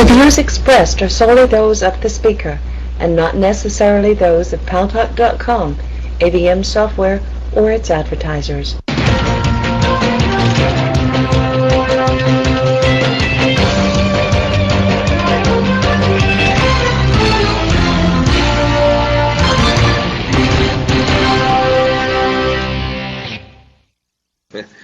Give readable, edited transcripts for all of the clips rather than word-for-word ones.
The views expressed are solely those of the speaker and not necessarily those of Paltalk.com, AVM software, or its advertisers.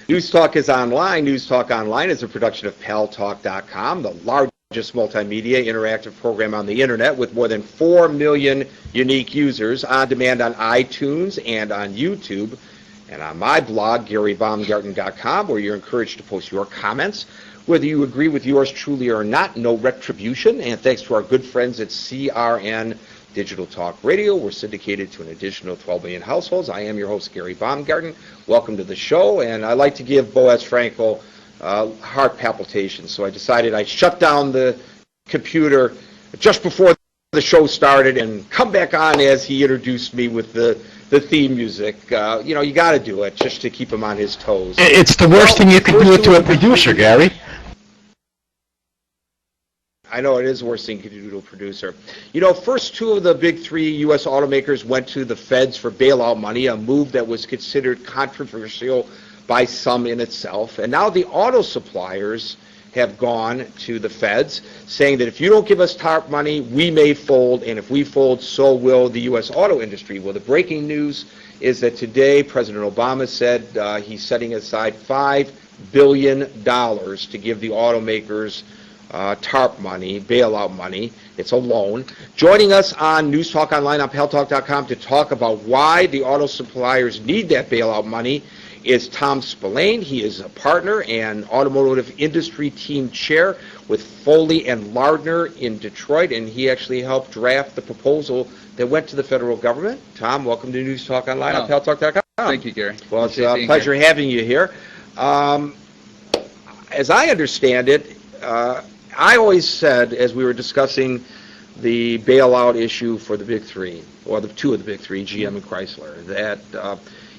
News Talk is online. News Talk Online is a production of Paltalk.com, the largest multimedia interactive program on the internet with more than 4 million unique users, on demand on iTunes and on YouTube, and on my blog, GaryBaumgarten.com, where you're encouraged to post your comments. Whether you agree with yours truly or not, no retribution, and thanks to our good friends at CRN Digital Talk Radio. We're syndicated to an additional 12 million households. I am your host, Gary Baumgarten. Welcome to the show, and I like to give Boaz Frankel heart palpitations, so I decided I'd shut down the computer just before the show started and come back on as he introduced me with the theme music. You know, you got to do it just to keep him on his toes. It's the worst thing you can do to a producer, Gary. I know it is the worst thing you can do to a producer. You know, first two of the big three U.S. automakers went to the feds for bailout money, a move that was considered controversial by some in itself. And now the auto suppliers have gone to the feds, saying that if you don't give us TARP money, we may fold, and if we fold, so will the U.S. auto industry. Well, the breaking news is that today President Obama said he's setting aside $5 billion to give the automakers TARP money, bailout money. It's a loan. Joining us on News Talk Online on Paltalk.com to talk about why the auto suppliers need that bailout money is Tom Spillane. He is a partner and Automotive Industry Team chair with Foley and Lardner in Detroit, and he actually helped draft the proposal that went to the federal government. Tom, welcome to News Talk Online on Paltalk.com. Thank you, Gary. Well, it's a pleasure having you here. As I understand it, I always said, as we were discussing the bailout issue for the big three, or the two of the big three, GM and Chrysler, that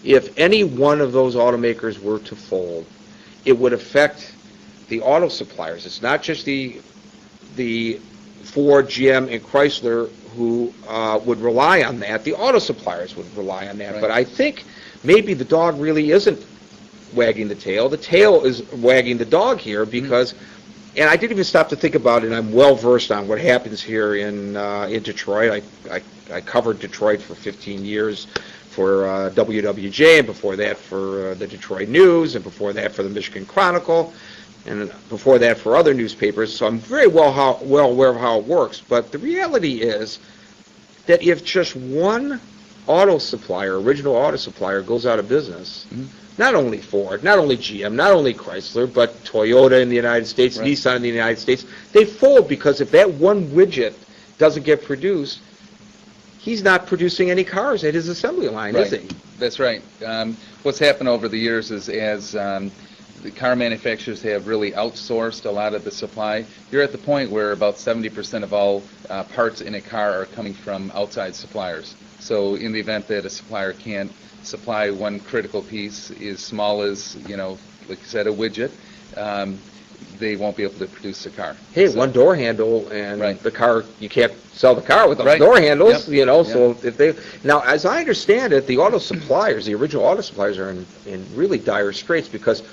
if any one of those automakers were to fold, it would affect the auto suppliers. It's not just the Ford, GM, and Chrysler who would rely on that. The auto suppliers would rely on that. Right. But I think maybe the dog really isn't wagging the tail. The tail is wagging the dog here because and I didn't even stop to think about it. I'm well versed on what happens here in Detroit. I covered Detroit for 15 years for WWJ, and before that for the Detroit News, and before that for the Michigan Chronicle, and before that for other newspapers. So I'm very well aware of how it works. But the reality is that if just one auto supplier, original auto supplier, goes out of business, not only Ford, not only GM, not only Chrysler, but Toyota in the United States, right, Nissan in the United States, they fold because if that one widget doesn't get produced, he's not producing any cars at his assembly line, right, is he? That's right. What's happened over the years is as the car manufacturers have really outsourced a lot of the supply, you're at the point where about 70% of all parts in a car are coming from outside suppliers. So in the event that a supplier can't supply one critical piece as small as, you know, like you said, a widget, they won't be able to produce the car. Hey, so, one door handle and right, the car, you can't sell the car with those right, door handles, yep, you know, yep. So if they, now as I understand it, the auto suppliers, the original auto suppliers are in really dire straits because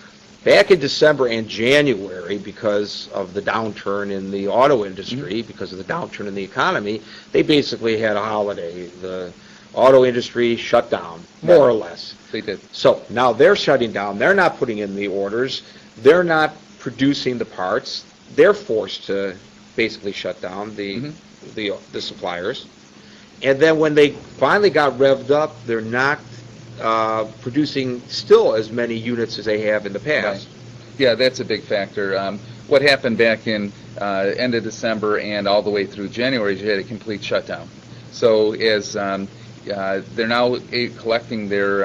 back in December and January, because of the downturn in the auto industry, because of the downturn in the economy, they basically had a holiday. The auto industry shut down, more or less. They did. So now they're shutting down. They're not putting in the orders. They're not producing the parts. They're forced to basically shut down the suppliers. And then when they finally got revved up, they're not producing still as many units as they have in the past. Right. Yeah, that's a big factor. What happened back in end of December and all the way through January is you had a complete shutdown. So as they're now collecting their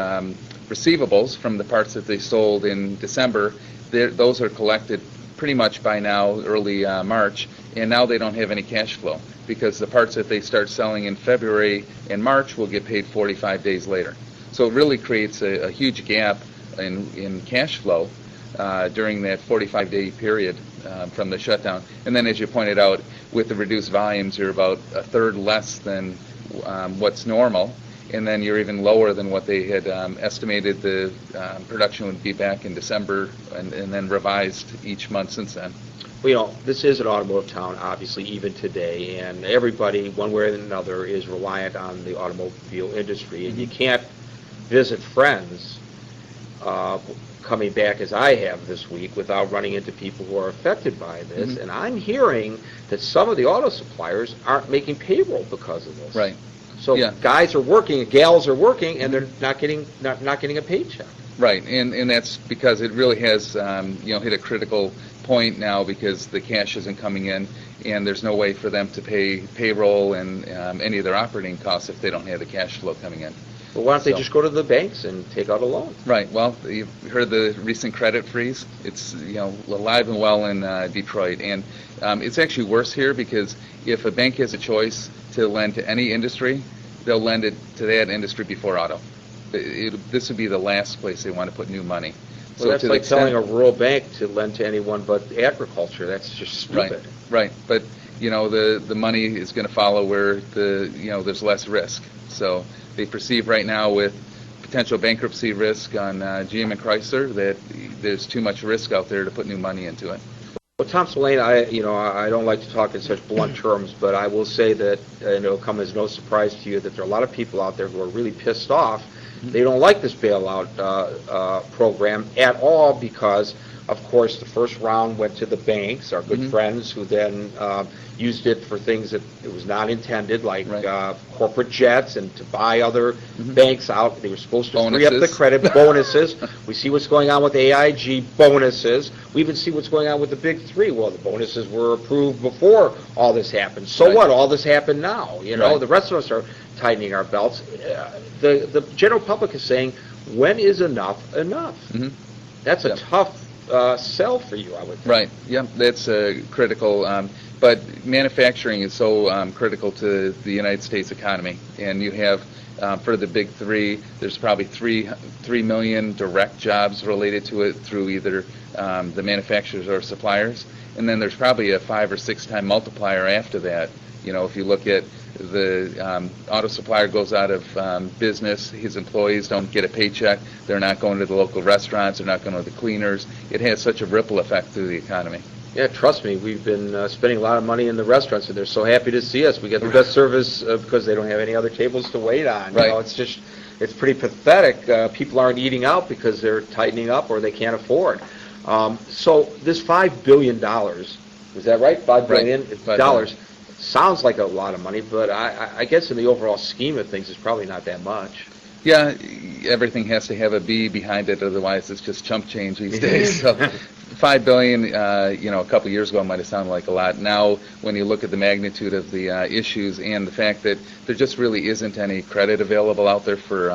receivables from the parts that they sold in December, those are collected pretty much by now, early March, and now they don't have any cash flow because the parts that they start selling in February and March will get paid 45 days later. So it really creates a huge gap in cash flow during that 45-day period from the shutdown. And then, as you pointed out, with the reduced volumes, you're about a third less than what's normal, and then you're even lower than what they had estimated the production would be back in December, and then revised each month since then. Well, you know, this is an automotive town, obviously, even today, and everybody, one way or another, is reliant on the automobile industry, and you can't visit friends coming back as I have this week without running into people who are affected by this, and I'm hearing that some of the auto suppliers aren't making payroll because of this. Right. So Yeah. guys are working, gals are working, and they're not getting a paycheck. Right, and that's because it really has hit a critical point now, because the cash isn't coming in, and there's no way for them to pay payroll and any of their operating costs if they don't have the cash flow coming in. Well, why don't they So- just go to the banks and take out a loan? Right. Well, you've heard the recent credit freeze. It's alive and well in Detroit, and it's actually worse here, because if a bank has a choice to lend to any industry, they'll lend it to that industry before auto. This would be the last place they want to put new money. Well, that's to the like telling a extent- rural bank to lend to anyone but agriculture. That's just stupid. Right. But the money is going to follow where there's less risk. So they perceive right now, with potential bankruptcy risk on GM and Chrysler, that there's too much risk out there to put new money into it. Well, Tom Spillane, I don't like to talk in such blunt terms, but I will say that, and it'll come as no surprise to you, that there are a lot of people out there who are really pissed off. They don't like this bailout program at all, because, of course, the first round went to the banks, our good friends, who then used it for things that it was not intended, like Right. Corporate jets, and to buy other banks out. They were supposed to free up the Bonuses. credit, bonuses. We see what's going on with AIG, bonuses. We even see what's going on with the Big Three. Well, the bonuses were approved before all this happened. So Right. what? All this happened now. Right. The rest of us are tightening our belts. The general public is saying, when is enough enough? That's a Yep. tough sell for you, I would think. Right. Yeah, that's critical. But manufacturing is so critical to the United States economy, and you have for the Big Three, there's probably 3 million direct jobs related to it through either the manufacturers or suppliers, and then there's probably a 5 or 6 time multiplier after that. If you look at the auto supplier goes out of business, his employees don't get a paycheck, they're not going to the local restaurants, they're not going to the cleaners. It has such a ripple effect through the economy. Yeah, trust me, we've been spending a lot of money in the restaurants, and they're so happy to see us. We get the best service because they don't have any other tables to wait on. Right. It's pretty pathetic. People aren't eating out because they're tightening up or they can't afford. So this $5 billion, is that right? $5 billion $5 dollars. Sounds like a lot of money, but I guess in the overall scheme of things, it's probably not that much. Yeah, everything has to have a B behind it, otherwise it's just chump change these days. So $5 billion, a couple of years ago might have sounded like a lot. Now, when you look at the magnitude of the issues and the fact that there just really isn't any credit available out there for